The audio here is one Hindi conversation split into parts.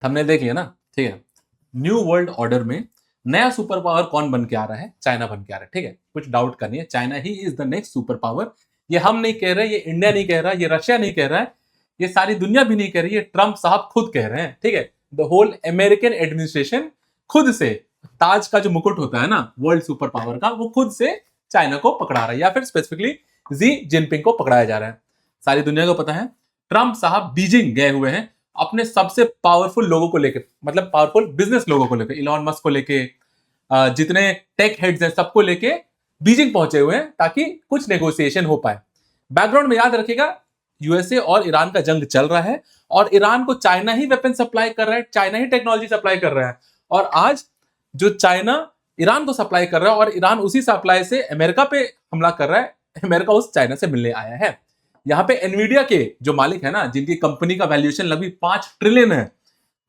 हमने देख लिया ना, ठीक है। न्यू वर्ल्ड ऑर्डर में नया सुपर पावर कौन बन के आ रहा है? चाइना बन के आ रहा है, ठीक है। कुछ डाउट का नहीं है, China he is the next super power. ये हम नहीं कह रहे, ये इंडिया नहीं कह रहा, ये रशिया नहीं कह रहा है, ये सारी दुनिया भी नहीं कह रही है, ट्रंप साहब खुद कह रहे हैं, ठीक है। द होल अमेरिकन एडमिनिस्ट्रेशन खुद से ताज का जो मुकुट होता है ना वर्ल्ड सुपर पावर का, वो खुद से चाइना को पकड़ा रहा है, या फिर स्पेसिफिकली जी जिनपिंग को पकड़ाया जा रहा है। सारी दुनिया को पता है ट्रंप साहब बीजिंग गए हुए हैं अपने सबसे पावरफुल लोगों को लेकर, मतलब पावरफुल बिजनेस लोगों को लेकर, इलॉन मस्क को लेके, जितने टेक हेड्स हैं सबको लेके बीजिंग पहुंचे हुए हैं ताकि कुछ नेगोशिएशन हो पाए। बैकग्राउंड में याद रखिएगा, यूएसए और ईरान का जंग चल रहा है और ईरान को चाइना ही वेपन सप्लाई कर रहा है, चाइना ही टेक्नोलॉजी सप्लाई कर रहा है। और आज जो चाइना ईरान को सप्लाई कर रहा है और ईरान उसी सप्लाई से अमेरिका पे हमला कर रहा है, अमेरिका उस चाइना से मिलने आया है। यहाँ पे एनवीडिया के जो मालिक है ना, जिनकी कंपनी का वैल्यूएशन लगभग 5 ट्रिलियन है,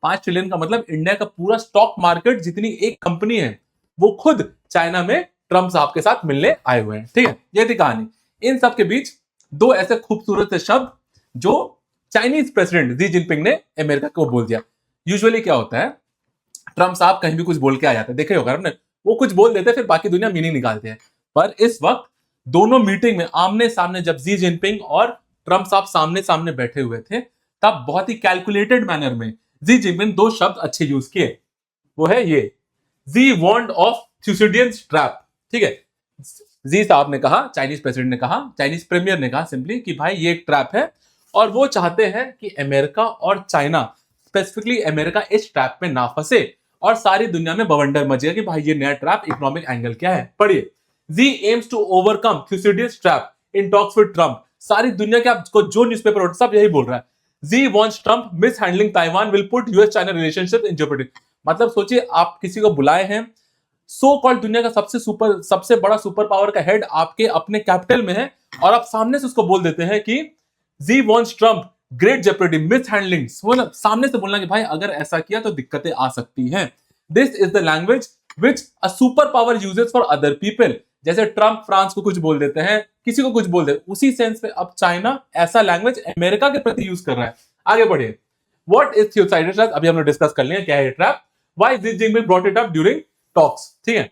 5 ट्रिलियन का मतलब इंडिया का पूरा स्टॉक मार्केट जितनी एक कंपनी है, वो खुद चाइना में ट्रंप साहब के साथ मिलने आए हुए हैं, ठीक है। ये थी कहानी। इन सब के बीच दो ऐसे खूबसूरत से शब्द जो चाइनीज प्रेसिडेंट जी जिनपिंग ने अमेरिका को बोल दिया। यूजुअली क्या होता है, ट्रंप साहब कहीं भी कुछ बोल के आ जाते हैं, देखे होगा आपने, वो कुछ बोल देते हैं फिर बाकी दुनिया मीनिंग निकालते हैं। पर इस वक्त दोनों मीटिंग में आमने सामने जब जी जिनपिंग और ट्रंप साहब सामने सामने बैठे हुए थे, तब बहुत ही कैलकुलेटेड मैनर में जी जिनपिंग दो शब्द अच्छे यूज किए। वो है ये, जी वॉन्ड ऑफ थ्यूसिडियंस ट्रैप, ठीक है। जी साहब ने कहा, चाइनीज प्रेसिडेंट ने कहा, चाइनीज प्रीमियर ने कहा सिंपली कि भाई ये एक ट्रैप है और वो चाहते हैं कि अमेरिका और चाइना, स्पेसिफिकली अमेरिका, इस ट्रैप में ना फंसे और सारी दुनिया में बवंडर मचेगा कि भाई ये नया ट्रैप इकोनॉमिक एंगल क्या है। पढ़िए, Xi aims to overcome Thucydides trap in talks with Trump. सारी दुनिया के आपको जो न्यूज़पेपर उठा सब यही बोल रहा है, Xi wants Trump mishandling Taiwan will put US China relationship in jeopardy. मतलब सोचिए, आप किसी को बुलाए हैं, सो कॉल्ड दुनिया का सबसे बड़ा सुपर पावर का हेड आपके अपने कैपिटल में है और आप सामने से उसको बोल देते हैं कि Xi wants Trump great jeopardy mishandling. सामने से बोलना कि भाई अगर ऐसा किया तो दिक्कतें आ सकती हैं। This is the language which a super power uses for other people. जैसे ट्रंप फ्रांस को कुछ बोल देते हैं, किसी को कुछ बोल देते, उसी सेंस में अब चाइना ऐसा लैंग्वेज अमेरिका के प्रति यूज कर रहा है। आगे बढ़िए, व्हाट इज थ्यूसाइडियस ट्रैप, अभी हमने डिस्कस कर लिया क्या है trap, why Xi Jinping brought it up during talks, ठीक है।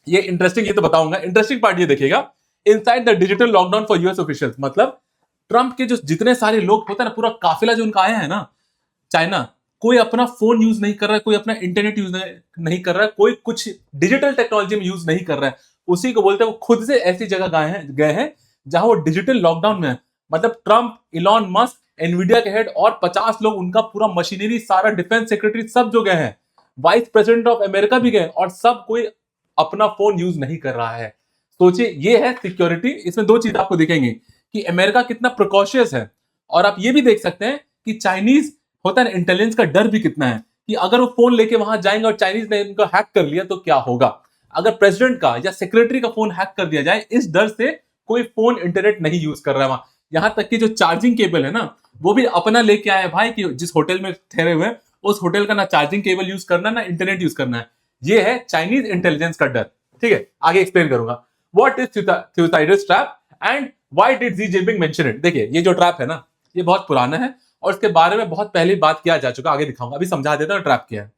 ये इंटरेस्टिंग, ये तो बताऊंगा। इंटरेस्टिंग पार्ट ये देखिएगा, inside the digital lockdown for US officials, मतलब ट्रंप के जो जितने सारे लोग होते हैं ना, पूरा काफिला जो उनका आया है ना चाइना, कोई अपना फोन यूज नहीं कर रहा है, कोई अपना इंटरनेट यूज नहीं कर रहा है, कोई कुछ डिजिटल टेक्नोलॉजी में यूज नहीं कर रहा है, उसी को बोलते हैं वो खुद से ऐसी जगह गए हैं जहां वो डिजिटल लॉकडाउन में है। मतलब ट्रंप, इलॉन मस्क, एनवीडिया के हेड और 50 लोग, उनका पूरा मशीनरी, सारा डिफेंस सेक्रेटरी सब जो गए हैं, वाइस प्रेसिडेंट ऑफ अमेरिका भी गए, और सब कोई अपना फोन यूज नहीं कर रहा है। सोचिए, ये है सिक्योरिटी। इसमें दो चीज आपको दिखेंगी कि अमेरिका कितना प्रिकॉशियस है, और आप ये भी देख सकते हैं कि चाइनीज होता है ना, इंटेलिजेंस का डर भी कितना है कि अगर वो फोन लेके वहां जाएंगे और चाइनीज ने उनको हैक कर लिया तो क्या होगा। अगर प्रेसिडेंट का या सेक्रेटरी का फोन हैक कर दिया जाए, इस डर से कोई फोन इंटरनेट नहीं यूज कर रहा है वहां। यहां तक कि जो चार्जिंग केबल है ना, वो भी अपना लेके आया भाई कि जिस होटल में ठहरे हुए हैं उस होटल का ना चार्जिंग केबल यूज करना, ना इंटरनेट यूज करना है। ये है चाइनीज इंटेलिजेंस का डर, ठीक है। आगे एक्सप्लेन करूंगा what is Thucydides trap and why did Xi Jinping mention it. देखिए, ये जो ट्रैप है ना, ये बहुत पुराना है और इसके बारे में बहुत पहले बात किया जा चुका, आगे दिखाऊंगा। अभी समझा देता हूं ट्रैप क्या है।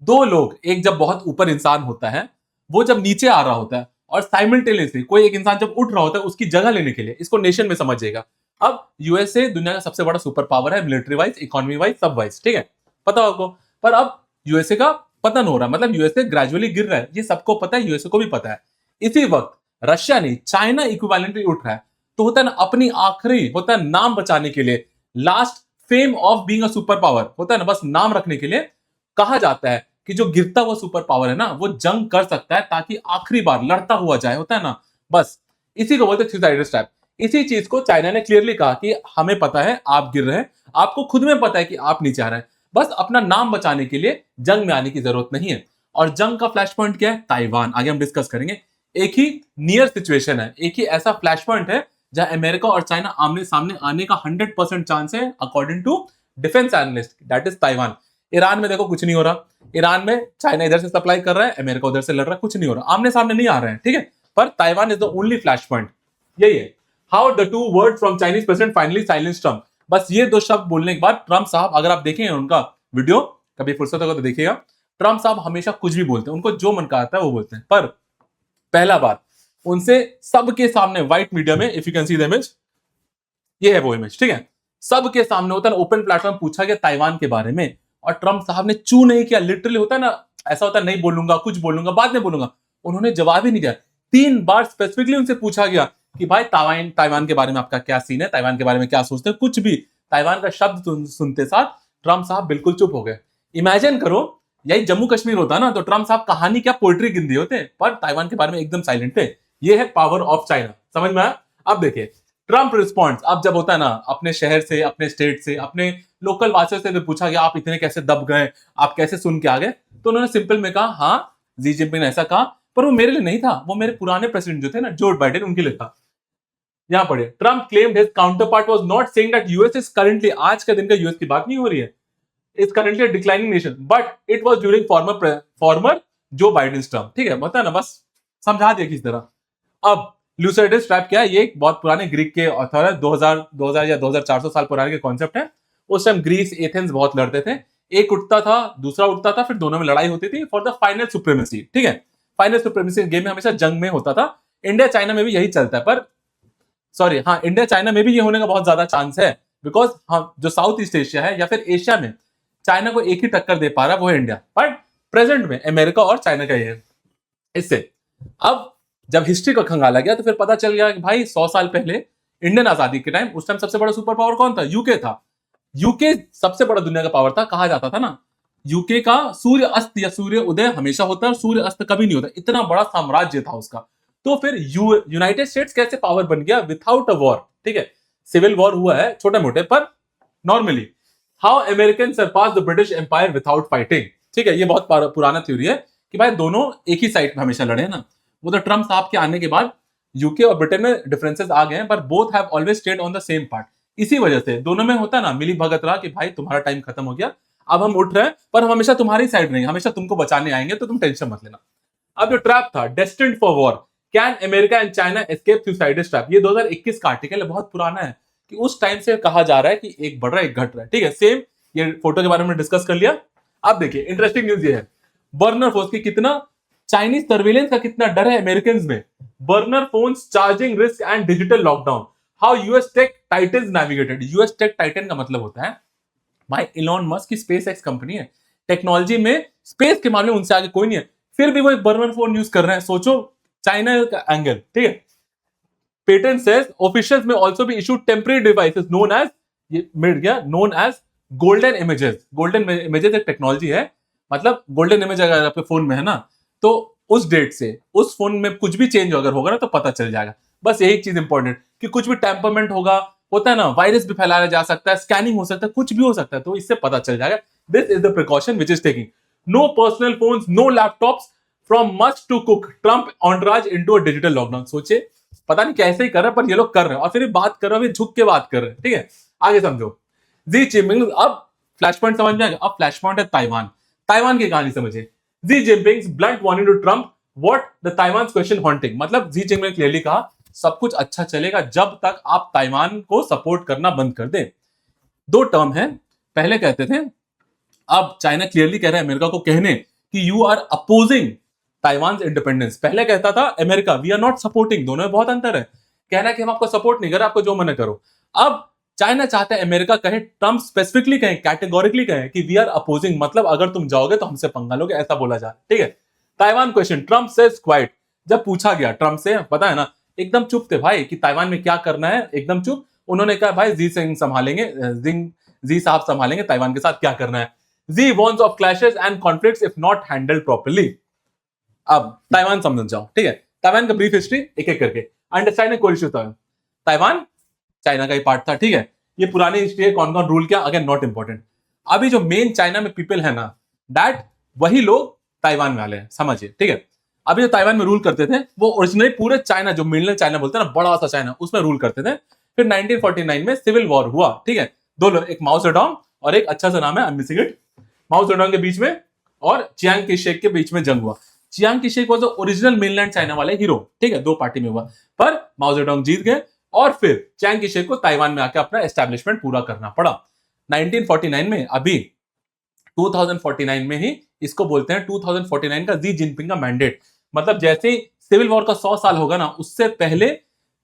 दो लोग, एक जब बहुत ऊपर इंसान होता है, वो जब नीचे आ रहा होता है, और साइमल्टेनियसली कोई एक इंसान जब उठ रहा होता है उसकी जगह लेने के लिए, इसको नेशन में समझिएगा। अब यूएसए दुनिया का सबसे बड़ा सुपर पावर है, मिलिट्री वाइज, इकोनॉमी वाइज, सब वाइज, ठीक है, पता होगा। पर अब यूएसए का पतन हो रहा है, मतलब यूएसए ग्रेजुअली गिर रहा है, ये सबको पता है, यूएसए को भी पता है। इसी वक्त रशिया नहीं, चाइना इक्विवेलेंटली उठ रहा है। तो होता है ना, अपनी आखिरी होता है नाम बचाने के लिए, last fame of being a super power, होता है ना, बस नाम रखने के लिए कहा जाता है कि जो गिरता हुआ सुपर पावर है ना, वो जंग कर सकता है ताकि आखिरी बार लड़ता हुआ जाए, होता है ना, बस इसी को बोलते हैं थ्यूसाइडियस ट्रैप। इसी चीज को चाइना ने क्लियरली कहा कि हमें पता है आप गिर रहे हैं, आपको खुद में पता है कि आप नीचे आ रहे हैं, बस अपना नाम बचाने के लिए जंग में आने की जरूरत नहीं है। और जंग का फ्लैश पॉइंट क्या है? ताइवान। आगे हम डिस्कस करेंगे। एक ही नियर सिचुएशन है, एक ही ऐसा फ्लैश पॉइंट है जहां अमेरिका और चाइना आमने सामने आने का 100% चांस है, according to defence analyst, that is Taiwan. Iran में देखो कुछ नहीं हो रहा, ईरान में चाइना इधर से सप्लाई कर रहा है, अमेरिका उधर से लड़ रहा है, कुछ नहीं हो रहा, आमने सामने नहीं आ रहे हैं, ठीक है। पर Taiwan is the only flash point. यही है how the two words from Chinese president finally silence Trump. बस ये दो शब्द बोलने के बाद ट्रंप साहब, अगर आप देखें उनका वीडियो, कभी फुर्सत होगा तो देखिएगा। ट्रम्प साहब हमेशा कुछ भी बोलते हैं, उनको जो मन का आता है वो बोलते हैं। पर पहला बात, उनसे सबके सामने व्हाइट मीडिया में, if you can see the image, ये है वो इमेज, ठीक है, सबके सामने होता है ओपन प्लेटफॉर्म, पूछा गया ताइवान के बारे में और ट्रम्प साहब ने चू नहीं किया। लिटरली होता है ना, ऐसा होता है नहीं बोलूंगा, कुछ बोलूंगा, बाद में बोलूंगा, उन्होंने जवाब ही नहीं दिया। 3 बार स्पेसिफिकली उनसे पूछा गया कि भाई ताइवान ताइवान के बारे में आपका क्या सीन है, ताइवान के बारे में क्या सोचते हैं, कुछ भी ताइवान का शब्द सुनते साथ ट्रम्प साहब बिल्कुल चुप हो गए। इमेजिन करो यही जम्मू कश्मीर होता ना तो ट्रम्प साहब कहानी क्या पोएट्री गिन दिए होते, पर ताइवान के बारे में एकदम साइलेंट थे। ये है पावर ऑफ चाइना, समझ में आया? अब देखिए ट्रम्प रिस्पॉन्स, अब जब होता है ना अपने शहर से, अपने स्टेट से, अपने लोकल वासियों से भी पूछा गया आप इतने कैसे दब गए, आप कैसे सुन के आ गए, तो उन्होंने सिंपल में कहा हाँ जी जिनपिंग ने ऐसा कहा, पर वो मेरे लिए नहीं था, वो मेरे पुराने प्रेसिडेंट जो थे ना जो बाइडेन, उनके लिए था। यहां पढ़े, Trump claimed his counterpart was not saying that US is currently, आज के दिन का यूएस की बात नहीं हो रही है, is currently a declining nation, but it was during farmer Joe Biden term. ठीक है, मतलब ना बस समझा दिया किस तरह। अब ल्यूसिडस ट्रैप क्या है, ये एक बहुत पुराने ग्रीक के ऑथर है, 2000 या 2400 साल पुराने के कॉन्सेप्ट है। उस टाइम ग्रीस एथेंस बहुत लड़ते थे, एक उठता था दूसरा उठता था, फिर दोनों में लड़ाई होती थी फॉर द फाइनल सुप्रीमेसी। ठीक है, फाइनल सुप्रीमेसी गेम में हमेशा जंग में होता था। इंडिया चाइना में भी यही चलता है, पर सॉरी हाँ इंडिया चाइना में भी ये होने का बहुत ज्यादा चांस है, बिकॉज हम जो साउथ ईस्ट एशिया है या फिर एशिया में चाइना को एक ही टक्कर दे पा रहा है वो है इंडिया, बट प्रेजेंट में अमेरिका और चाइना का ही है। इससे अब जब हिस्ट्री को खंगाला गया तो फिर पता चल गया कि भाई 100 साल पहले इंडियन आजादी के टाइम, उस टाइम सबसे बड़ा सुपर पावर कौन था? यूके था। यूके सबसे बड़ा दुनिया का पावर था, कहा जाता था ना यूके का सूर्य अस्त या सूर्य उदय हमेशा होता है और सूर्य अस्त कभी नहीं होता, इतना बड़ा साम्राज्य था उसका। तो फिर यूनाइटेड स्टेट्स कैसे पावर बन गया विथआउट अ वॉर? ठीक है, सिविल वॉर हुआ है छोटे मोटे, पर normally how American surpass the British empire without fighting. ठीक है, ये बहुत पुराना थ्योरी है कि भाई दोनों एक ही साइड में हमेशा लड़े ना। वो तो ट्रम्प साहब के आने के बाद यूके और ब्रिटेन में डिफरेंसेस आ गए हैं, पर both have always stayed on the same part. इसी वजह से दोनों में होता ना मिली भगत रहा कि भाई तुम्हारा टाइम खत्म हो गया, अब हम उठ रहे हैं, पर हम हमेशा तुम्हारी साइड रहेंगे, हमेशा तुमको बचाने आएंगे, तो तुम टेंशन मत लेना। अब जो ट्रैप था destined for war, can America and China escape Thucydides trap, ये 2021 का आर्टिकल है, बहुत पुराना है कि उस टाइम से कहा जा रहा है कि एक बढ़ रहा है एक घट रहा है। ठीक है, सेम ये फोटो के बारे में डिस्कस कर लिया। अब देखिए इंटरेस्टिंग न्यूज ये है, बर्नर फोर्स की कितना चाइनीज सर्वेलेंस का कितना डर है अमेरिकन में। Burner phones charging risk and digital lockdown, how US tech Titan navigated. US tech Titan का मतलब होता है भाई इलॉन मस्क की स्पेस एक्स कंपनी है, टेक्नोलॉजी में स्पेस के मामले में उनसे आगे कोई नहीं है, फिर भी वो एक बर्नर फोन यूज कर रहे हैं। सोचो चाइना का एंगल। ठीक है, पेटेंट सेज ऑफिशियल्स में आल्सो भी issue temporary devices known as, ये मिट गया, known as golden images. Golden images एक टेक्नोलॉजी है, मतलब गोल्डन इमेज अगर आपके फोन में है ना, तो उस डेट से उस फोन में कुछ भी चेंज अगर होगा ना तो पता चल जाएगा। बस यही चीज इंपॉर्टेंट कि कुछ भी टेम्परमेंट होगा, होता है ना, वायरस भी फैलाया जा सकता है, स्कैनिंग हो सकता है, कुछ भी हो सकता है, तो इससे पता चल जाएगा। This is the precaution which is taking. No personal phones, no laptops from Musk to Cook, Trump entourage into a digital lockdown. सोचे पता नहीं कैसे ही कर रहे हैं, पर ये लोग कर रहे हैं और फिर बात कर रहे हैं, झुक के बात कर रहे हैं। ठीक है, आगे समझो जी जिनपिंग। अब फ्लैश पॉइंट समझ में आ गया। अब फ्लैश पॉइंट है ताइवान। ताइवान की कहानी समझिए, Xi Jinping blunt warning to Trump what the Taiwan question haunting, मतलब जी जिनपिंग ने क्लियरली कहा सब कुछ अच्छा चलेगा जब तक आप ताइवान को सपोर्ट करना बंद कर दें। 2 टर्म है, पहले कहते थे, अब चाइना क्लियरली कह रहा है अमेरिका को कहने कि you are opposing Taiwan independence. पहले कहता था America we are not supporting, दोनों में बहुत अंतर है। कहना कि हम आपको सपोर्ट नहीं कर रहे, आपको जो मन करो। अब चाइना चाहता है अमेरिका कहे, ट्रम्प स्पेसिफिकली कहे, कैटेगोरिकली कहे कि वी आर अपोजिंग, मतलब अगर तुम जाओगे तो हमसे पंगा लोगे, ऐसा बोला जा। ठीक है, Taiwan question Trump says quite. जब पूछा गया ट्रम्प से, पता है ना एकदम चुप थे भाई कि ताइवान में क्या करना है, एकदम चुप। उन्होंने कहा भाई जी सिंह संभालेंगे, जी साहब संभालेंगे ताइवान के साथ क्या करना है। Xi warns of clashes and conflicts if not handled properly. अब ताइवान समझ जाओ। ठीक है, ताइवान का ब्रीफ हिस्ट्री एक एक करके, अंडरस्टैंडिंग कोई इश्यू था। ताइवान चाइना का ही पार्ट था। ठीक है, ये पुरानी हिस्ट्री है, कौन कौन रूल किया, अगेन नॉट इंपॉर्टेंट। अभी जो मेन चाइना में पीपल है ना, दैट वही लोग ताइवान वाले हैं, समझिए। ठीक है, अभी जो ताइवान में रूल करते थे वो ओरिजिनली पूरे चाइना, जो मिडलैंड चाइना बोलते हैं ना, बड़ा सा चाइना, उसमें रूल करते थे। फिर 1949 में सिविल वॉर हुआ। ठीक है, दो लोग, एक माओ सेडोंग और एक अच्छा सा नाम है, आई एम मिसिंग इट, माओ सेडोंग के बीच में और चियांग की शेक के बीच में जंग हुआ। चियांग की shake was original mainland China वाले हीरो। ठीक है, 2 पार्टी में हुआ, पर माओ सेडोंग जीत गए और फिर चियांग की शेक को ताइवान में आके अपना एस्टैब्लिशमेंट पूरा करना पड़ा। 1949 में अभी 2049 में ही इसको बोलते हैं 2049 का जी जिनपिंग का मैंडेट। मतलब जैसे ही सिविल वॉर का 100 साल होगा ना, उससे पहले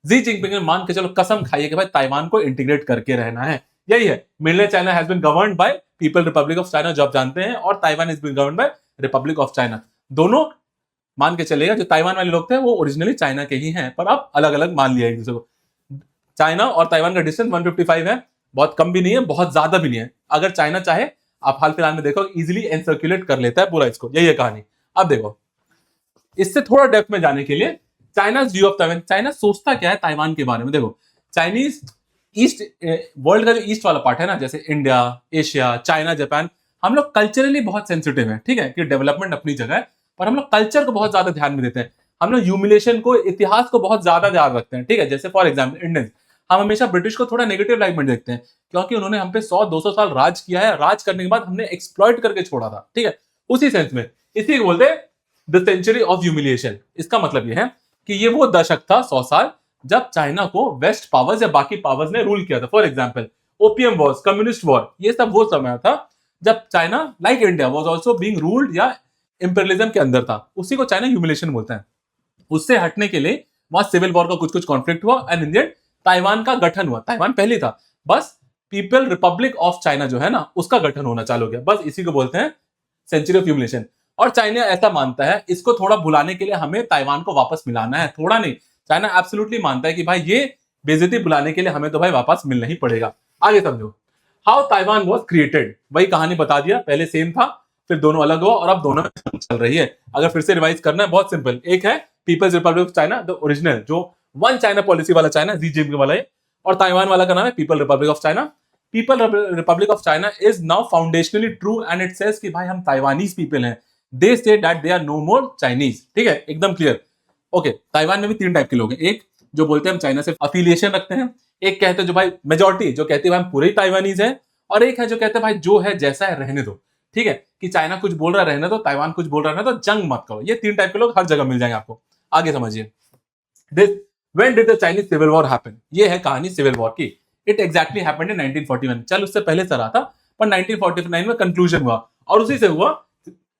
जी जिनपिंग ने मान के चलो कसम खाई है कि भाई ताइवान को इंटीग्रेट करके रहना है। यही है, mainland China has been governed by people Republic of China, जो आप जानते हैं, और Taiwan is been governed by republic of China. दोनों मान के चलेगा, जो ताइवान वाले लोग थे वो ओरिजिनली चाइना के ही हैं, पर अब अलग अलग मान लिया एक दूसरे को। चाइना और ताइवान का डिस्टेंस 155 है, बहुत कम भी नहीं है, बहुत ज्यादा भी नहीं है। अगर चाइना चाहे, आप हाल फिलहाल में देखो, इजिली एनसर्कुलेट कर लेता है पूरा इसको। यही है कहानी। अब देखो, इससे थोड़ा डेप्थ में जाने के लिए China view of Taiwan, China सोचता क्या है ताइवान के बारे में। देखो, चाइनीज ईस्ट वर्ल्ड का जो ईस्ट वाला पार्ट है ना, जैसे इंडिया, एशिया, चाइना, जापान, हम लोग कल्चरली बहुत सेंसिटिव हैं, ठीक है, कि डेवलपमेंट अपनी जगह है, पर हम लोग कल्चर को बहुत ज्यादा ध्यान में देते हैं। हम लोग ह्यूमिलेशन को, इतिहास को बहुत ज्यादा ध्यान रखते हैं, ठीक है। जैसे फॉर एग्जाम्पल इंडियंस, हम हमेशा ब्रिटिश को थोड़ा नेगेटिव लाइट में देखते हैं, क्योंकि उन्होंने हम पे 100-200 साल राज किया है, राज करने के बाद हमने एक्सप्लॉइट करके छोड़ा था, ठीक है। उसी सेंस में इसी को बोलते हैं द सेंचुरी ऑफ ह्यूमिलिएशन। इसका मतलब यह है कि ये वो दशक था, 100 साल, जब चाइना को वेस्ट पावर्स या बाकी पावर्स ने रूल किया था। For example opium Wars, communist war, ये सब वो समय था जब China like India was also being ruled या इंपीरियलिज्म के अंदर था। उसी को चाइना ह्यूमिलिएशन बोलते हैं। उससे हटने के लिए वहां सिविल वॉर का कुछ कुछ कॉन्फ्लिक्ट हुआ एंड इन ताइवान का गठन हुआ। ताइवान पहले था, बस पीपल रिपब्लिक ऑफ चाइना जो है ना, उसका गठन होना चालू हो गया। बस इसी को बोलते हैं सेंचुरी ऑफ ह्यूमिलिएशन। और चाइना ऐसा मानता है, इसको थोड़ा भुलाने के लिए हमें ताइवान को वापस मिलाना है, थोड़ा नहीं, चाइना एब्सोल्युटली मानता है कि भाई ये बेइज्जती बुलाने के लिए हमें तो भाई वापस मिलना ही पड़ेगा। आगे समझो, हाउ ताइवान वाज क्रिएटेड, वही कहानी बता दिया, पहले सेम था, फिर दोनों अलग हुआ और अब दोनों चल रही है। अगर फिर से रिवाइज करना है, बहुत सिंपल, एक है People's Republic of China, the original, जो वन चाइना पॉलिसी वाला चाइना, जी जिनपिंग वाला है, और ताइवान वाला का नाम है People Republic of China. People Republic of China is now foundationally true and it says कि भाई हम ताइवानीज पीपल हैं, they say that they are no more Chinese, ठीक है, एकदम क्लियर। ओके, ताइवान में भी 3 टाइप के लोग हैं, एक जो बोलते हैं हम चाइना से अफिलिएशन रखते हैं, एक कहते हैं जो भाई मेजॉरिटी जो कहती है भाई हम पूरे ही ताइवानीज हैं, और एक है जो कहते हैं भाई जो है जैसा है रहने दो, ठीक है, कि चाइना कुछ बोल रहा है रहने दो, ताइवान कुछ बोल रहा है तो जंग मत करो। ये 3 टाइप के लोग हर जगह मिल जाएंगे आपको। आगे समझिए, when did the Chinese civil war happen, ये है कहानी सिविल वॉर की। इट एग्जैक्टली हैपेंड इन 1941, चल उससे पहले से रहा था, पर 1949 में कंक्लूजन हुआ, और उसी से हुआ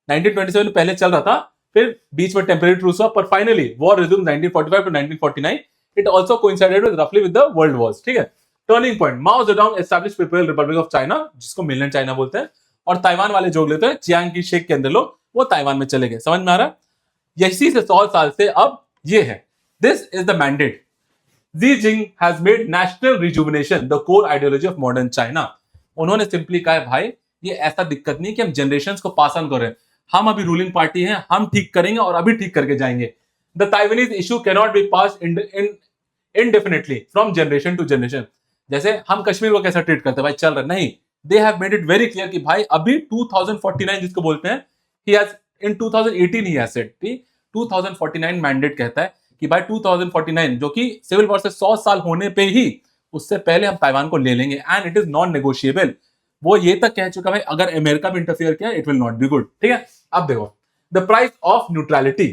1927 में पहले चल रहा था, फिर बीच में टेम्परेरी ट्रूस हुआ, पर finally war resumed 1945 to 1949। It also coincided with रफली विद द वर्ल्ड वॉर्स, ठीक है। Turning point, Mao Zedong established people Republic of China, जिसको मेनलैंड चाइना बोलते हैं, और ताइवान वाले जो लेते हैं चियांग की शेक के अंदर लोग, वो ताइवान में चले गए। समझ में आ रहा है? यही से 100 साल से अब ये है, this is the mandate. Xi Jinping has made national rejuvenation the core ideology of modern China. उन्होंने सिंपली कहा है भाई ये ऐसा दिक्कत नहीं कि हम जनरेशंस को पास ऑन कर रहे हैं, हम अभी रूलिंग पार्टी हैं, हम ठीक करेंगे और अभी ठीक करके जाएंगे। The Taiwanese issue can not be pass indefinitely from generation to generation. जैसे हम कश्मीर को कैसा ट्रीट करते हैं भाई, चल रहा नहीं, they have made it very clear कि भाई अभी 2049 जिसको बोलते हैं, he has in 2018 he has said 2049 mandate कहता है कि भाई 2049 जो कि सिविल वॉर से 100 साल होने पे ही, उससे पहले हम ताइवान को ले लेंगे and it is non negotiable. वो ये तक कह चुका भाई अगर अमेरिका भी इंटरफियर किया it will not be good, ठीक है। अब देखो, द प्राइस ऑफ न्यूट्रलिटी,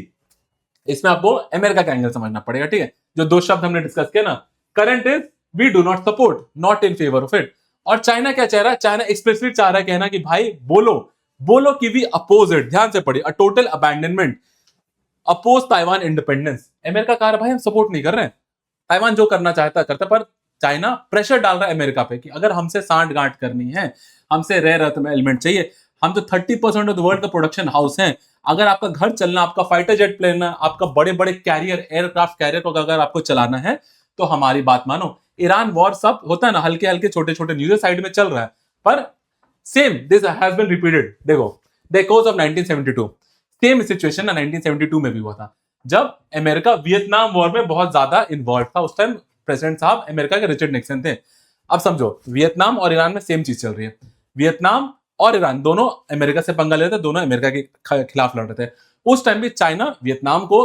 इसमें आपको अमेरिका का एंगल समझना पड़ेगा, ठीक है। जो 2 शब्द हमने डिस्कस किया ना, current is we do not support, not in favour of it. और चाइना क्या चाह रहा है, चाइना एक्सप्रेसली चाह रहा है कहना कि भाई बोलो कि वी अपोज इट, ध्यान से पढ़िए, a total abandonment, oppose Taiwan independence. America कह रहा भाई हम सपोर्ट नहीं कर रहे हैं, ताइवान जो करना चाहता करता, पर चाइना प्रेशर डाल रहा है अमेरिका पे कि अगर हमसे सांठ गांठ करनी है, हमसे रेयर अर्थ एलिमेंट चाहिए, हम तो 30% ऑफ द वर्ल्ड का प्रोडक्शन हाउस है, अगर आपका घर चलना, आपका फाइटर जेट प्लेन, आपका बड़े बड़े कैरियर, एयरक्राफ्ट कैरियर को अगर आपको चलाना है तो हमारी बात मानो। ईरान वॉर सब होता है ना, हल्के हल्के छोटे छोटे न्यूज साइड में चल रहा है, पर same this has been repeated. देखो the echoes of 1972, same situation ना 1972 में भी हुआ था, जब अमेरिका वियतनाम वॉर में बहुत ज्यादा इन्वॉल्व था। उस टाइम प्रेसिडेंट साहब अमेरिका के रिचर्ड निक्सन थे। अब समझो, वियतनाम और ईरान में सेम चीज चल रही है, वियतनाम और ईरान दोनों अमेरिका से पंगा ले रहे थे, दोनों अमेरिका के खिलाफ लड़ रहे थे। उस टाइम भी चाइना वियतनाम को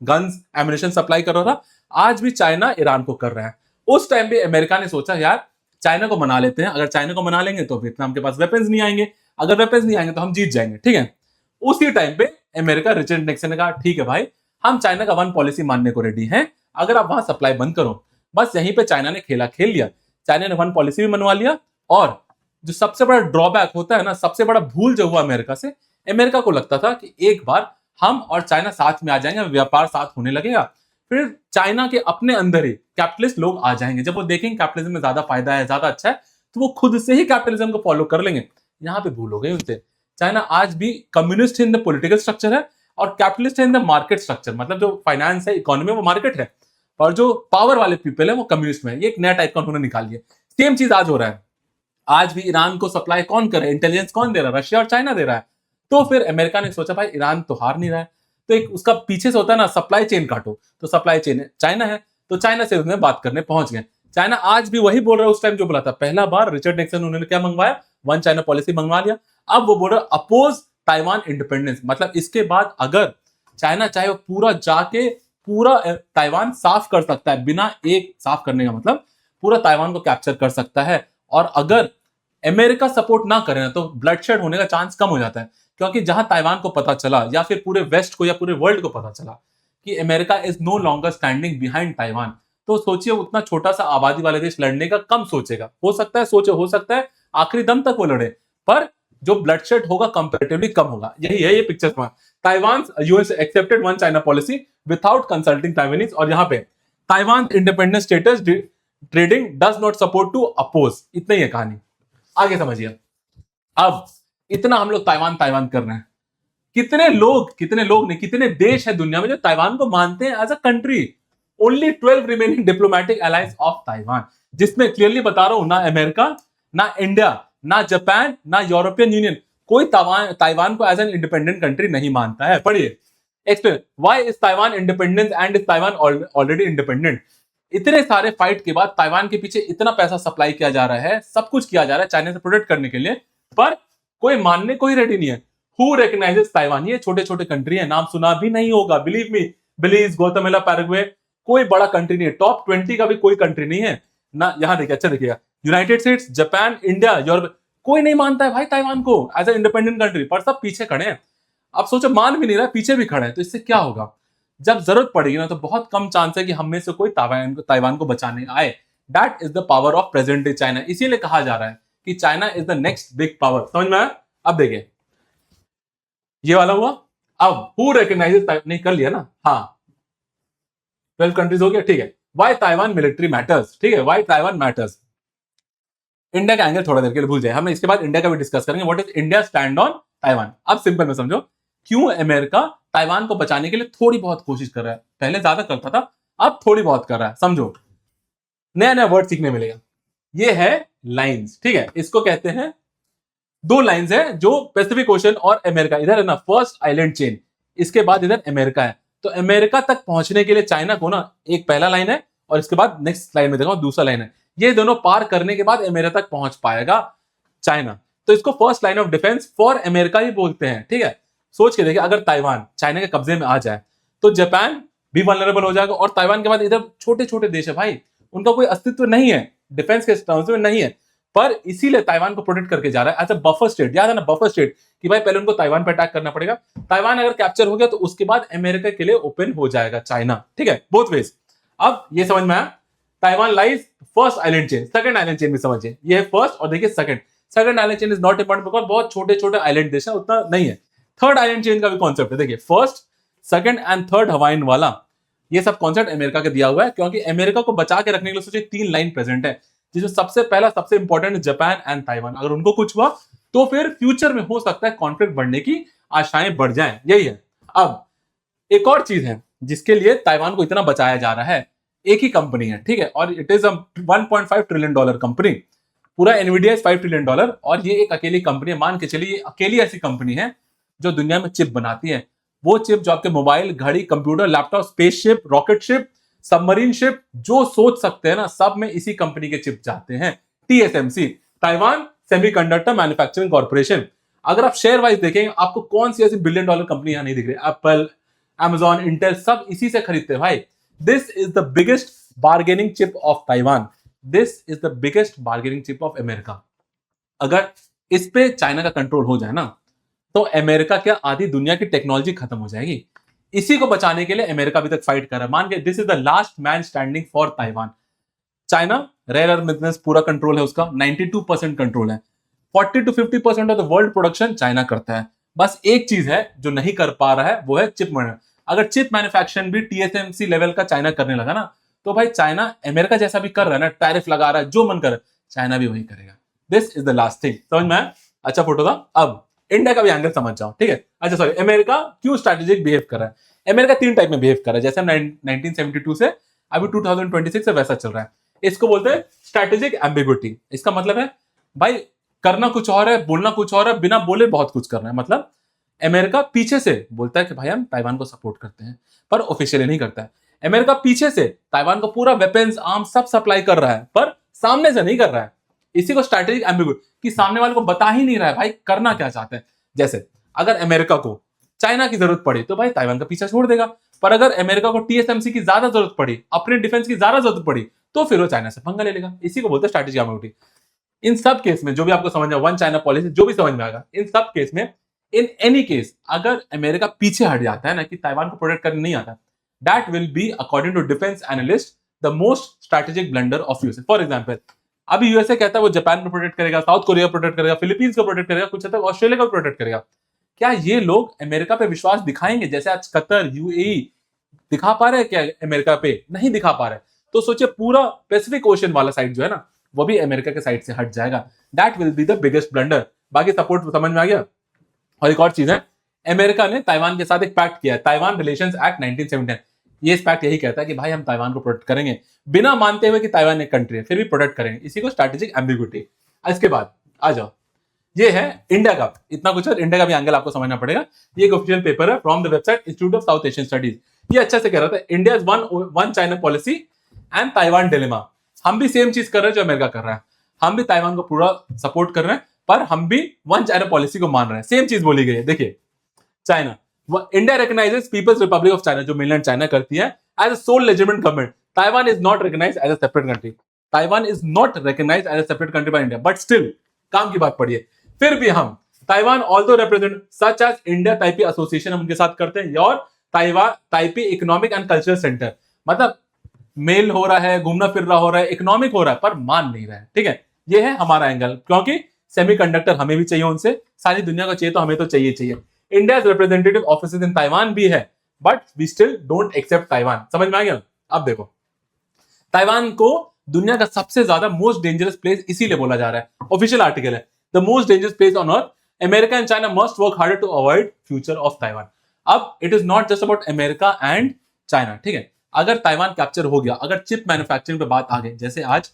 गन्स, एम्युनिशन सप्लाई कर रहा था, आज भी चाइना ईरान को कर रहा है। उस टाइम भी अमेरिका ने सोचा यार चाइना को मना लेते हैं, अगर चाइना को मना लेंगे तो वियतनाम के पास वेपन्स नहीं आएंगे, अगर वेपन्स नहीं आएंगे तो हम जीत जाएंगे, ठीक है। उसी टाइम पे अमेरिका, रिचर्ड निक्सन ने कहा ठीक है भाई, हम चाइना का वन पॉलिसी मानने को रेडी हैं, अगर आप वहां सप्लाई बंद करो। बस यहीं पे चाइना ने खेला खेल लिया, चाइना ने वन पॉलिसी भी मनवा लिया और जो सबसे बड़ा ड्रॉबैक होता है ना, सबसे बड़ा भूल जो हुआ अमेरिका से, अमेरिका को लगता था कि एक बार हम और चाइना साथ में आ जाएंगे, व्यापार साथ होने लगेगा, फिर चाइना के अपने अंदर ही कैपिटलिस्ट लोग आ जाएंगे। जब वो देखेंगे कैपिटलिज्म में ज्यादा फायदा है, ज्यादा अच्छा है, तो वो खुद से ही कैपिटलिज्म को फॉलो कर लेंगे। यहाँ पे भूल हो गई उनसे। चाइना आज भी communist in the political structure है और capitalist in the market structure, मतलब जो फाइनेंस है, इकोनॉमी, वो मार्केट है, और जो पावर वाले पीपल है वो कम्युनिस्ट में है। ये एक नया टाइप का उन्होंने निकाल लिया। सेम चीज आज हो रहा है। आज भी ईरान को सप्लाई कौन कर रहा है? इंटेलिजेंस कौन दे रहा है? रशिया और चाइना दे रहा है। तो फिर अमेरिका ने सोचा भाई ईरान तो हार नहीं रहा है, तो एक उसका पीछे से होता है ना, सप्लाई चेन काटो, तो सप्लाई चेन चाइना है, तो चाइना से उसने बात करने पहुंच गए। चाइना आज भी वही बोल रहा है उस टाइम जो बोला था। पहला बार रिचर्ड निक्सन उन्होंने क्या मंगवाया? वन चाइना पॉलिसी मंगवा लिया। अब वो बोल रहा है अपोज ताइवान इंडिपेंडेंस, मतलब इसके बाद अगर चाइना चाहे वो पूरा जाके पूरा ताइवान साफ कर सकता है, बिना एक साफ करने का मतलब पूरा ताइवान को कैप्चर कर सकता है। और अगर अमेरिका सपोर्ट ना करे ना, तो ब्लडशेड होने का चांस कम हो जाता है, क्योंकि जहां ताइवान को पता चला या फिर पूरे वेस्ट को या पूरे वर्ल्ड को पता चला कि America is no longer standing behind Taiwan, तो सोचिए उतना छोटा सा आबादी वाले देश लड़ने का कम सोचेगा। हो सकता है सोचे, हो सकता है आखिरी दम तक वो लड़े, पर जो ब्लडशेड होगा कंपैरेटिवली कम होगा। यही है ये पिक्चर में। Taiwan US accepted one China policy without consulting Taiwanese, और यहाँ पे Taiwan independent status trading does not support to oppose. इतना ही है कहानी, आगे समझिए। अब इतना हम लोग ताइवान ताइवान कर रहे हैं, कितने लोग नहीं, कितने देश है दुनिया में जो ताइवान को मानते हैं as a country? Only 12 remaining diplomatic alliance of Taiwan, जिसमें क्लियरली बता रहा हूं, ना अमेरिका, ना इंडिया, ना जापान, ना यूरोपियन यूनियन, कोई ताइवान को एज एन इंडिपेंडेंट कंट्री नहीं मानता है। पढ़िए, explain why is Taiwan independence and is Taiwan already independent. इतने सारे फाइट के बाद ताइवान के पीछे इतना पैसा सप्लाई किया जा रहा है, सब कुछ किया जा रहा है चाइना से प्रोटेक्ट करने के लिए, पर कोई मानने को ही रेडी नहीं है। Who recognises Taiwan? ये छोटे छोटे कंट्री है, नाम सुना भी नहीं होगा, believe me. Belize, Guatemala, Paraguay, कोई बड़ा कंट्री नहीं है। टॉप 20 का भी कोई कंट्री नहीं है ना। यहां देखिए, अच्छा देखिएगा, United states, Japan, India, Europe, कोई नहीं मानता है भाई ताइवान को एज ए इंडिपेंडेंट कंट्री, पर सब पीछे खड़े हैं। अब सोचो, मान भी नहीं रहा, पीछे भी खड़े हैं, तो इससे क्या होगा? जब जरूरत पड़ेगी ना, तो बहुत कम चांस है कि हम में से कोई ताइवान को बचाने आए। That is the power of present day China. इसीलिए कहा जा रहा है कि China is the next big power. समझ में आया? अब देखिए, ये वाला हुआ। अब हु रिकॉग्नाइजेस, नहीं कर लिया ना, हाँ 12 कंट्रीज हो गया, ठीक है। वाई ताइवान मिलिट्री मैटर्स, ठीक है, वाई ताइवान मैटर्स। इंडिया का एंगल थोड़ा देर के लिए भूल जाए, हम इसके बाद इंडिया का भी डिस्कस करेंगे। What is India stand on Taiwan. अब सिंपल में समझो, क्यों अमेरिका ताइवान को बचाने के लिए थोड़ी बहुत कोशिश कर रहा है। पहले ज्यादा करता था, अब थोड़ी बहुत कर रहा है। समझो, नया नया वर्ड सीखने मिलेगा। ये है लाइंस, ठीक है, इसको कहते हैं, दो लाइंस है जो पैसिफिक ओशन और अमेरिका, इधर है ना फर्स्ट आइलैंड चेन, इसके बाद इधर अमेरिका है। तो अमेरिका तक पहुंचने के लिए चाइना को ना एक पहला लाइन है, और इसके बाद नेक्स्ट लाइन में देखो दूसरा लाइन है। ये दोनों पार करने के बाद अमेरिका तक पहुंच पाएगा चाइना, तो इसको first line of defence for America ही बोलते हैं, ठीक है। सोच के देखिए, अगर ताइवान चाइना के कब्जे में आ जाए तो जापान भी वल्नरेबल हो जाएगा, और ताइवान के बाद इधर छोटे छोटे देश है भाई, उनका कोई अस्तित्व नहीं है, डिफेंस के टर्म्स में नहीं है, पर इसीलिए ताइवान को प्रोटेक्ट करके जा रहा है एज अ बफर स्टेट। याद है ना, बफर स्टेट, कि भाई पहले उनको ताइवान पर अटैक करना पड़ेगा, ताइवान अगर कैप्चर हो गया तो उसके बाद अमेरिका के लिए ओपन हो जाएगा चाइना, ठीक है, बोथ वेज। अब ये समझ में आया, Taiwan lies first island chain, second island chain में समझिए, ये है फर्स्ट, और देखिए second island chain is not important because बहुत छोटे छोटे आइलैंड देश है, उतना नहीं है। थर्ड आइलैंड चेन का भी कॉन्सेप्ट है, देखिए first, second and third Hawaiian वाला, ये सब कॉन्सेप्ट अमेरिका का दिया हुआ है, क्योंकि अमेरिका को बचा के रखने के लिए सोचिए 3 लाइन प्रेजेंट है, जिसमें सबसे पहला सबसे इंपॉर्टेंट जापान एंड ताइवान। अगर उनको कुछ हुआ तो फिर फ्यूचर में हो सकता है कॉन्फ्लिक्ट बढ़ने की आशाएं बढ़ जाएं, यही है। अब एक और चीज है जिसके लिए ताइवान को इतना बचाया जा रहा है, एक ही कंपनी है, ठीक है, और it is a $1.5 trillion company, पूरा एनवीडिया इज $5 ट्रिलियन, और ये एक अकेली कंपनी है। मान के चलिए, ये अकेली ऐसी कंपनी है जो दुनिया में चिप बनाती है। वो चिप जो आपके मोबाइल, घड़ी, computer, laptop, spaceship, rocket ship, submarine ship, जो सोच सकते हैं ना, सब में इसी कंपनी के चिप जाते हैं। TSMC, Taiwan semiconductor manufacturing corporation. अगर आप शेयर वाइज देखेंगे, आपको कौन सी ऐसी $1 बिलियन कंपनी यहां नहीं दिख रही? एप्पल, Amazon, इंटेल, सब इसी से खरीदते हैं भाई। This is the biggest bargaining chip off Taiwan, this is the biggest bargaining chip off America. अगर इस पे चाइना का कंट्रोल हो जाए ना, तो अमेरिका क्या आधी दुनिया की टेक्नोलॉजी खत्म हो जाएगी। इसी को बचाने के लिए अमेरिका अभी तक फाइट कर रहा है। मान के this is the last man standing for Taiwan. China rare earth business पूरा कंट्रोल है उसका, 92% कंट्रोल है। 40 to 50% of the world production China करता है। बस एक चीज है जो नहीं कर पा रहा है, वो है चिप मैन्युफैक्चरिंग। अगर चिप मैन्युफैक्चरिंग भी टीएसएमसी लेवल का चाइना करने लगा ना, तो भाई चाइना अमेरिका जैसा भी कर रहा है ना, टैरिफ लगा रहा है, जो मन कर चाइना भी वही करेगा। This is the last thing. समझ में आया? अच्छा फोटो था। अब इंडिया का भी एंगल समझ जाओ, ठीक है। अच्छा सॉरी, अमेरिका क्यों स्ट्रेटेजिक बिहेव कर रहा है। अमेरिका तीन टाइप में बिहेव कर रहा है, जैसे 1972 से अभी 2026 से वैसा चल रहा है। इसको बोलते हैं स्ट्रेटेजिक एम्बिग्विटी। इसका मतलब है भाई करना कुछ और है, बोलना कुछ और है, बिना बोले बहुत कुछ करना है। मतलब अमेरिका पीछे से बोलता है कि भाई हम ताइवान को सपोर्ट करते हैं, पर ऑफिशियली नहीं करता है। अमेरिका पीछे से ताइवान को पूरा वेपन्स, आर्म्स सब सप्लाई कर रहा है, पर सामने से नहीं कर रहा है। इसी को स्ट्रेटेजिक एम्बिग्विटी, कि सामने वाले को बता ही नहीं रहा है भाई करना क्या चाहते हैं। जैसे अगर अमेरिका को चाइना की जरूरत पड़ी तो भाई ताइवान का पीछा छोड़ देगा, पर अगर अमेरिका को टीएसएमसी की ज्यादा जरूरत पड़ी, अपने डिफेंस की ज्यादा जरूरत पड़ी, तो फिर वो चाइना से पंगा ले लेगा। इसी को बोलते हैं स्ट्रेटेजिक एम्बिग्विटी। इन सब केस में जो भी आपको समझ में, वन चाइना पॉलिसी जो भी समझ में आएगा, इन सब केस में, इन एनी केस, अगर अमेरिका पीछे हट जाता है ना कि ताइवान को प्रोटेक्ट करने नहीं आता, that will be according to defence analyst the most strategic blunder of USA. For example, अभी यूएसए कहता है वो जापान को प्रोटेक्ट करेगा, साउथ कोरिया को प्रोटेक्ट करेगा, फिलीपींस को प्रोटेक्ट करेगा, कुछ हद तक ऑस्ट्रेलिया को प्रोटेक्ट करेगा। क्या ये लोग अमेरिका पे विश्वास दिखाएंगे जैसे आज कतर, यूएई दिखा पा रहे हैं क्या अमेरिका पे? नहीं दिखा पा रहे। तो सोचिए पूरा पैसिफिक ओशन वाला साइड जो है ना, वो भी अमेरिका के साइड से हट जाएगा। That will be the biggest blunder. बाकी सपोर्ट समझ में आ गया। और एक और चीज है, अमेरिका ने ताइवान के साथ एक पैक्ट किया है, ताइवान रिलेशंस एक्ट 1979। ये इस पैक्ट यही कहता है कि भाई हम ताइवान को प्रोटेक्ट करेंगे, बिना मानते हुए कि ताइवान एक कंट्री है, फिर भी प्रोटेक्ट करेंगे। इसी को स्ट्रेटेजिक एम्बिग्विटी। इसके बाद आ जाओ, ये है इंडिया का। इतना कुछ है, इंडिया का भी एंगल आपको समझना पड़ेगा। ये एक ऑफिशियल पेपर है from the website institute of south Asian studies. ये अच्छा से कह रहा था, India is one China policy and Taiwan dilemma. हम भी सेम चीज कर रहे हैं जो अमेरिका कर रहा है, हम भी ताइवान को पूरा सपोर्ट कर रहे हैं, पर हम भी वन चाइना पॉलिसी को मान रहे हैं। सेम चीज बोली गई है। देखिए, China, India recognises peoples Republic of China, जो मेनलैंड चाइना करती है, as a sole legitimate government. Taiwan is not recognised as a separate country. Taiwan is not recognised as a separate country by India, but still, काम की बात पढ़िए, फिर भी हम Taiwan also represent such as India Taipei association, हम उनके साथ करते हैं, और Taiwan Taipei economic and cultural centre. मतलब मेल हो रहा है, घूमना फिर रहा हो रहा है, इकोनॉमिक हो रहा है, पर मान नहीं रहा है। ठीक है, ये है हमारा एंगल, क्योंकि सेमीकंडक्टर हमें भी चाहिए उनसे, सारी दुनिया को चाहिए, तो हमें तो चाहिए। India representative offices in Taiwan भी है, but we still don't accept Taiwan. समझ में आ गया? अब देखो, ताइवान को दुनिया का सबसे ज्यादा मोस्ट डेंजरस प्लेस इसीलिए बोला जा रहा है, ऑफिशियल आर्टिकल है, the most dangerous place on earth. America and China must work harder to avoid future of Taiwan. अब it is not just about America and China. ठीक है, अगर ताइवान कैप्चर हो गया, अगर चिप मैन्युफैक्चरिंग पे बात आ गई, जैसे आज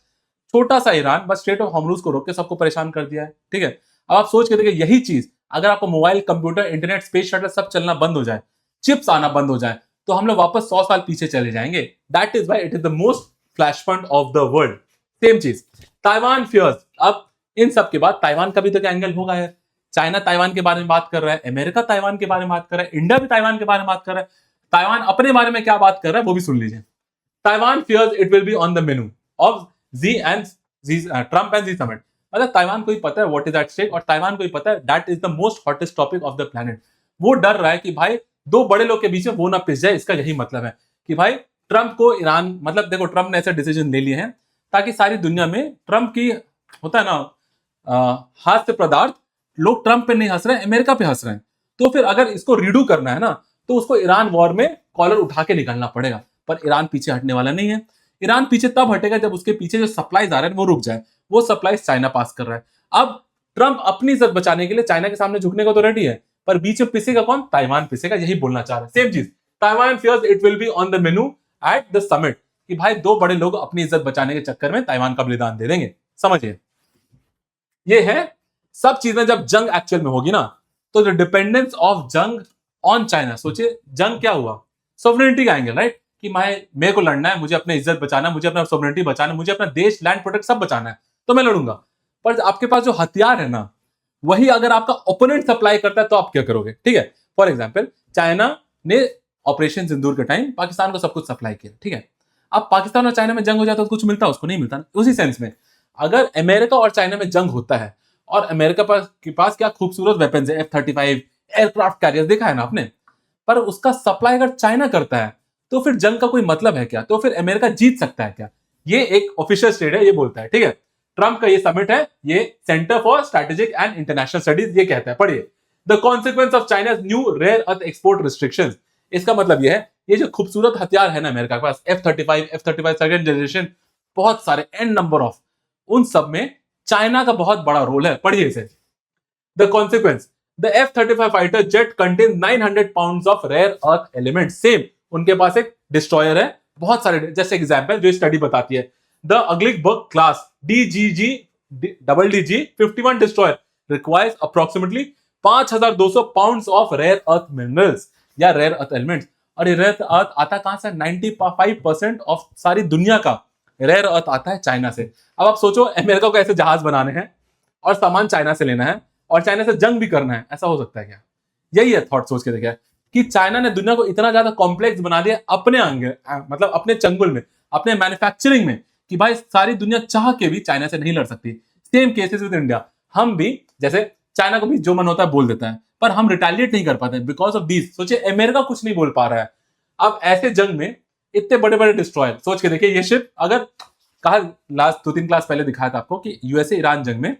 छोटा सा ईरान बस स्ट्रेट ऑफ हॉर्मुज को रोक के सबको परेशान कर दिया है। ठीक है, अब आप सोच के देखिए, यही चीज अगर आपको mobile, computer, internet, space shuttle सब चलना बंद हो जाए, चिप्स आना बंद हो जाए, तो हम लोग वापस 100 साल पीछे चले जाएंगे। That is why it is the most flash point of the world. Same चीज ताइवान फियर्स। अब इन सब के बाद ताइवान का भी तो क्या एंगल होगा है। चाइना ताइवान के बारे में बात कर रहा है, अमेरिका ताइवान के बारे में बात कर रहा है, इंडिया भी ताइवान के बारे में बात कर रहा है। ताइवान अपने बारे में क्या बात कर रहा है वो भी सुन लीजिए। Taiwan fears it will be on the menu of Trump and Xi summit. मतलब ताइवान को ही पता है व्हाट इज एट स्टेक, और ताइवान को ही पता है that is the most hottest topic of the planet. वो डर रहा है कि भाई दो बड़े लोग के बीच में वो ना पिस जाए। इसका यही मतलब है कि भाई ट्रम्प को ईरान, मतलब देखो ट्रम्प ने ऐसे डिसीजन ले लिए हैं ताकि सारी दुनिया में ट्रम्प की, होता है ना हास्य पदार्थ, लोग ट्रम्प पे नहीं हंस रहे हैं, अमेरिका पे हंस रहे हैं। तो फिर अगर इसको रीडू करना है ना, तो उसको ईरान वॉर में कॉलर उठा के निकलना पड़ेगा। पर ईरान पीछे हटने वाला नहीं है। ईरान पीछे तब हटेगा जब उसके पीछे जो सप्लाईज आ रहे हैं वो रुक जाए। वो सप्लाईज चाइना पास कर रहा है। अब ट्रम्प अपनी इज्जत बचाने के लिए चाइना के सामने झुकने को तो रेडी है, पर बीच में पिसेगा कौन? ताइवान पिसेगा। यही बोलना चाह रहा है। सेम चीज, Taiwan fears it will be on the menu at the summit, कि भाई दो बड़े लोग अपनी इज्जत बचाने के चक्कर में ताइवान का बलिदान दे देंगे। समझिए, ये है सब चीजें। जब जंग एक्चुअल में होगी ना, तो द डिपेंडेंस ऑफ जंग ऑन चाइना। सोचिए जंग क्या हुआ? सोवरेनिटी का एंगल, राइट? कि मेरे को लड़ना है, मुझे अपनी इज्जत बचाना है, मुझे अपना सोवरेनिटी बचाना है, मुझे अपना देश, लैंड, प्रोटेक्ट सब बचाना है, तो मैं लड़ूंगा। पर आपके पास जो हथियार है ना, वही अगर आपका ओपोनेंट सप्लाई करता है तो आप क्या करोगे? ठीक है, फॉर एग्जाम्पल चाइना ने ऑपरेशन सिंदूर के टाइम पाकिस्तान को सब कुछ सप्लाई किया। ठीक है, अब पाकिस्तान और चाइना में जंग हो जाता है तो कुछ मिलता है उसको? नहीं मिलता ना। उसी सेंस में अगर अमेरिका और चाइना में जंग होता है, और अमेरिका के पास क्या खूबसूरत वेपन्स है, F-35 एयरक्राफ्ट कैरियर, देखा है ना आपने, पर उसका सप्लाई अगर चाइना करता है, तो फिर जंग का कोई मतलब है क्या? तो फिर अमेरिका जीत सकता है क्या? ये एक ऑफिशियल स्टेट है, ये बोलता है। ठीक है, ट्रंप का ये समिट है, ये center for strategic and international studies ये कहता है, पढ़िए। The consequence of China's new rare earth export restrictions, इसका मतलब ये है, ये जो खूबसूरत हथियार है ना अमेरिका के पास, F-35 सेकंड जनरेशन, बहुत सारे एन नंबर ऑफ, उन सब में चाइना का बहुत बड़ा रोल है, पढ़िए इसे। The consequence, the F-35 fighter jet contain 900 pounds of rare earth element, same उनके पास एक डिस्ट्रॉयर है, बहुत सारे, जैसे एग्जांपल जो स्टडी बताती है, the Arleigh Burke class DGG DDG 51 destroyer requires approximately 5200 pounds of rare earth minerals या रेयर अर्थ एलिमेंट्स। और ये रेयर अर्थ आता कहां से? 95% ऑफ सारी दुनिया का रेयर अर्थ आता है चाइना से। अब आप सोचो, अमेरिका को ऐसे जहाज बनाने हैं और सामान चाइना से लेना है और चाइना से जंग भी करना है, ऐसा हो सकता है क्या? यही है थॉट, सोच के देखिए कि चाइना ने दुनिया को इतना ज्यादा कॉम्प्लेक्स बना दिया अपने अंग, मतलब अपने चंगुल में, अपने मैन्युफैक्चरिंग में, कि भाई सारी दुनिया चाह के भी चाइना से नहीं लड़ सकती। सेम केसेस विद इंडिया, हम भी जैसे चाइना को भी जो मन होता है बोल देता है, पर हम रिटेलिएट नहीं कर पाते बिकॉज ऑफ दिस। सोचिए अमेरिका कुछ नहीं बोल पा रहा है, अब ऐसे जंग में इतने बड़े बड़े डिस्ट्रॉयर, सोच के देखिए, ये शिप अगर कहा लास्ट 2-3 क्लास पहले दिखाया था आपको कि यूएसए ईरान जंग में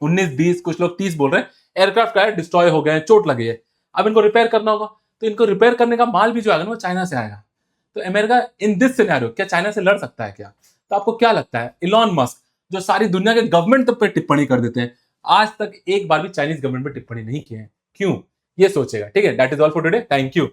19-20, कुछ लोग 30 बोल रहे हैं, एयरक्राफ्ट का डिस्ट्रॉय हो गए हैं, चोट लगी है, अब इनको रिपेयर करना होगा, तो इनको रिपेयर करने का माल भी जो आएगा ना वो चाइना से आएगा। तो अमेरिका इन दिस सिनेरियो क्या चाइना से लड़ सकता है क्या? तो आपको क्या लगता है, इलॉन मस्क जो सारी दुनिया के गवर्नमेंट तक पे टिप्पणी कर देते हैं, आज तक एक बार भी चाइनीज गवर्नमेंट पे टिप्पणी नहीं की है, क्यों? ये सोचेगा। ठीक है, that is all for today, thank you.